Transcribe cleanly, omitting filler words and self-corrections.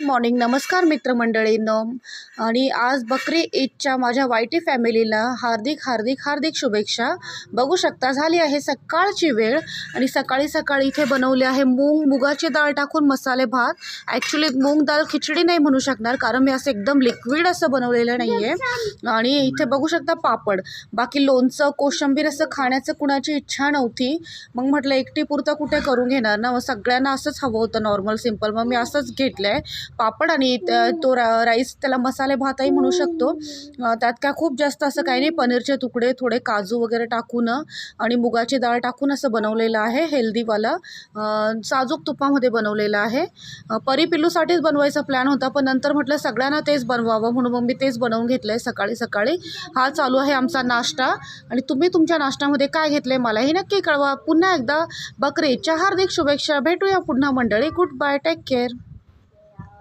Morning. नमस्कार मित्रमंडळींनो. आणि आज बकरी ईदच्या माझ्या वायटी फॅमिलीला हार्दिक हार्दिक हार्दिक शुभेच्छा. बघू शकता झाली आहे सकाळची वेळ आणि सकाळी सकाळी इथे बनवले आहे मुगाची डाळ टाकून मसाले भात. ॲक्च्युली मूग डाळ खिचडी नाही म्हणू शकणार कारण मी असं एकदम लिक्विड असं बनवलेलं नाही आहे. आणि इथे बघू शकता पापड. बाकी लोणचं कोशिंबीर असं खाण्याचं कुणाची इच्छा नव्हती. मग म्हटलं एकटी पुरतं कुठे करून घेणार ना, मग सगळ्यांना असंच हवं होतं नॉर्मल सिम्पल. मग मी असंच घेतलं आहे पापड आणि तो राईस, त्याला मसाले भातही म्हणू शकतो. त्यात काय खूप जास्त असं काही नाही, पनीरचे तुकडे थोडे काजू वगैरे टाकून आणि मुगाची डाळ टाकून असं बनवलेलं आहे. हेल्दीवाला साजूक तुपामध्ये बनवलेलं आहे. परी पिल्लूसाठीच बनवायचा प्लॅन होता, पण नंतर म्हटलं सगळ्यांना तेच बनवावं म्हणून मग मी तेच बनवून घेतलं आहे सकाळी सकाळी. हा चालू आहे आमचा नाश्ता. आणि तुम्ही तुमच्या नाश्त्यामध्ये काय घेतलं आहे मलाही नक्की कळवा. पुन्हा एकदा बकरी ईदच्या हार्दिक शुभेच्छा. भेटूया पुन्हा मंडळी. Goodbye, take care.